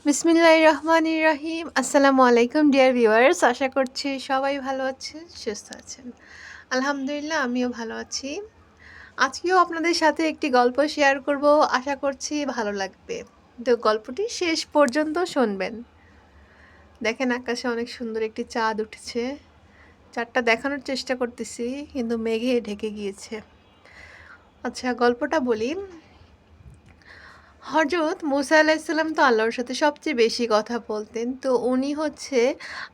বিসমিল্লাহির রহমানির রহিম। আসসালামু আলাইকুম ডিয়ার ভিউয়ার্স, আশা করছি সবাই ভালো আছেন, সুস্থ আছেন। আলহামদুলিল্লাহ, আমিও ভালো আছি। আজকেও আপনাদের সাথে একটি গল্প শেয়ার করব, আশা করছি ভালো লাগবে। তো গল্পটি শেষ পর্যন্ত শুনবেন। দেখেন, আকাশে অনেক সুন্দর একটি চাঁদ উঠেছে। চাঁদটা দেখানোর চেষ্টা করতেছি, কিন্তু মেঘে ঢেকে গিয়েছে। আচ্ছা, গল্পটা বলি। হজরত মুসা আলাইসাল্লাম তো আল্লাহর সাথে সবচেয়ে বেশি কথা বলতেন। তো উনি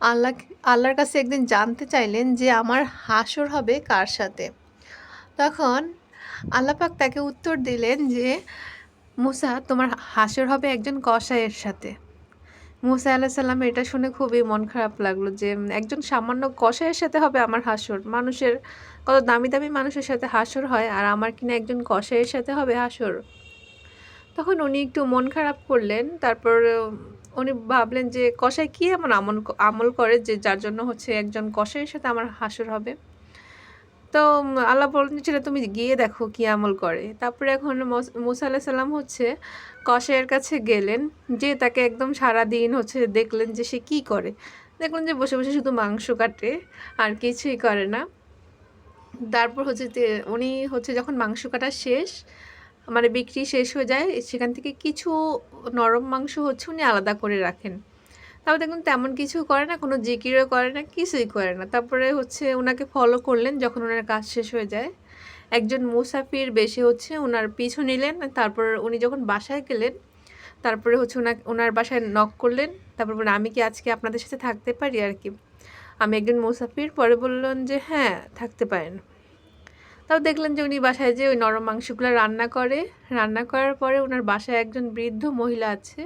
আল্লাহ আল্লাহর কাছে একদিন জানতে চাইলেন যে আমার হাসর হবে কার সাথে। তখন আল্লাহ পাক তাকে উত্তর দিলেন যে মুসা, তোমার হাসর হবে একজন কসাইয়ের সাথে। মুসা আলাইহিস সালাম এটা শুনে খুবই মন খারাপ লাগলো যে একজন সামান্য কসাইয়ের সাথে হবে আমার হাসর। মানুষের কত দামি দামি মানুষের সাথে হাসর হয়, আর আমার কিনা একজন কসাইয়ের সাথে হবে হাসর। তখন উনি একটু মন খারাপ করলেন। তারপর উনি ভাবলেন যে কসাই কি এমন আমল করে যে যার জন্য একজন কসাইয়ের সাথে আমার হাসর হবে। তো আল্লাহ বললেন, সেটা তুমি গিয়ে দেখো কি আমল করে। তারপরে এখন মুসা আলাইহিস সালাম কসাইয়ের কাছে গেলেন, যে তাকে একদম সারাদিন দেখলেন যে সে কি করে। দেখলেন যে বসে বসে শুধু মাংস কাটে, আর কিছুই করে না। তারপর যে উনি যখন মাংস কাটা শেষ, মানে বিক্রি শেষ হয়ে যায়, সেখান থেকে কিছু নরম মাংস উনি আলাদা করে রাখেন। তারপর দেখুন তেমন কিছু করে না, কোনো জিকিরও করে না, কিছুই করে না। তারপরে ওনাকে ফলো করলেন। যখন ওনার কাজ শেষ হয়ে যায়, একজন মুসাফির বেশি ওনার পিছু নিলেন। তারপর উনি যখন বাসায় গেলেন, তারপরে ওনার বাসায় নক করলেন। তারপর বললেন, আমি কি আজকে আপনাদের সাথে থাকতে পারি আর কি, আমি একজন মুসাফির। পরে বললেন যে হ্যাঁ, থাকতে পারেন। তাও দেখলেন যে উনি বাসায় যে ওই নরম মাংসগুলো রান্না করার পরে ওনার বাসায় একজন বৃদ্ধ মহিলা আছে।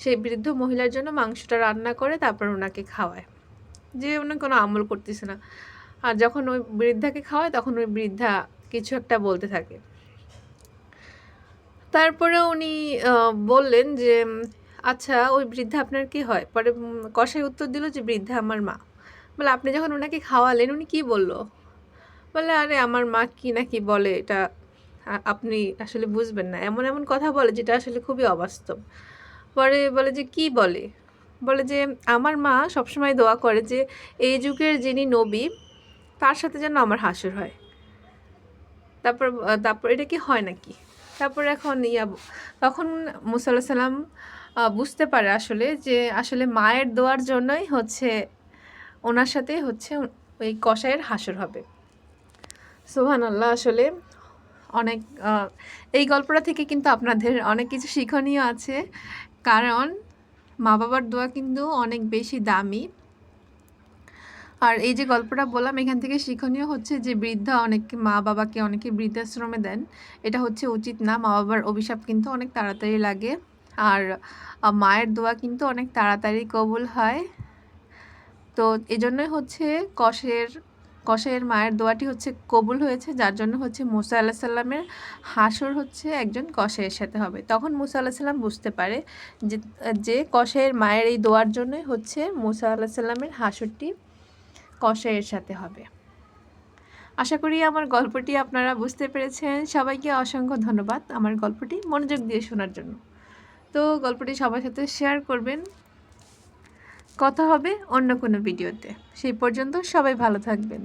সেই বৃদ্ধ মহিলার জন্য মাংসটা রান্না করে তারপর ওনাকে খাওয়ায়, যে উনি কোনো আমল করতেছে না। আর যখন ওই বৃদ্ধাকে খাওয়ায়, তখন ওই বৃদ্ধা কিছু একটা বলতে থাকে। তারপরে উনি বললেন যে আচ্ছা, ওই বৃদ্ধা আপনার কি হয়? পরে কসাই উত্তর দিল যে বৃদ্ধা আমার মা। বলে, আপনি যখন ওনাকে খাওয়ালেন উনি কি বলল? বলে, আরে আমার মা কি না কি বলে, এটা আপনি আসলে বুঝবেন না। এমন এমন কথা বলে যেটা আসলে খুবই অবাস্তব। পরে বলে যে কি বলে? বলে যে আমার মা সবসময় দোয়া করে যে এই যুগের যিনি নবী, তার সাথে যেন আমার হাসর হয়। তারপর এটা কি হয় নাকি? তারপর এখন তখন মুসা আলাইহিস সালাম বুঝতে পারে যে আসলে মায়ের দোয়ার জন্যই ওনার সাথে ওই কসাইয়ের হাসর হবে। সুবহানাল্লাহ। আসলে অনেক এই গল্পটা থেকে কিন্তু আপনাদের অনেক কিছু শিক্ষণীয় আছে। কারণ মা বাবার দোয়া কিন্তু অনেক বেশি দামি। আর এই যে গল্পটা বললাম, এখান থেকে শিক্ষণীয় যে মা বাবাকে অনেকে বৃদ্ধাশ্রমে দেন। এটা উচিত না। মা বাবার অভিশাপ কিন্তু অনেক তাড়াতাড়ি লাগে, আর মায়ের দোয়া কিন্তু অনেক তাড়াতাড়ি কবুল হয়। তো এজন্যই কসাইয়ের মায়ের দোয়াটি কবুল হয়েছে, যার জন্য মুসা আলাইহিস সালামের হাসর একজন কসাইয়ের সাথে হবে। তখন মুসা আলাইহিস সালাম বুঝতে পারে যে কসাইয়ের মায়ের এই দোয়ার জন্যই মুসা আলাইহিস সালামের হাসরটি কসাইয়ের সাথে হবে। আশা করি আমার গল্পটি আপনারা বুঝতে পেরেছেন। সবাইকে অসংখ্য ধন্যবাদ আমার গল্পটি মনোযোগ দিয়ে শোনার জন্য। তো গল্পটি সবার সাথে শেয়ার করবেন। কথা হবে অন্য কোনো ভিডিওতে। সেই পর্যন্ত সবাই ভালো থাকবেন।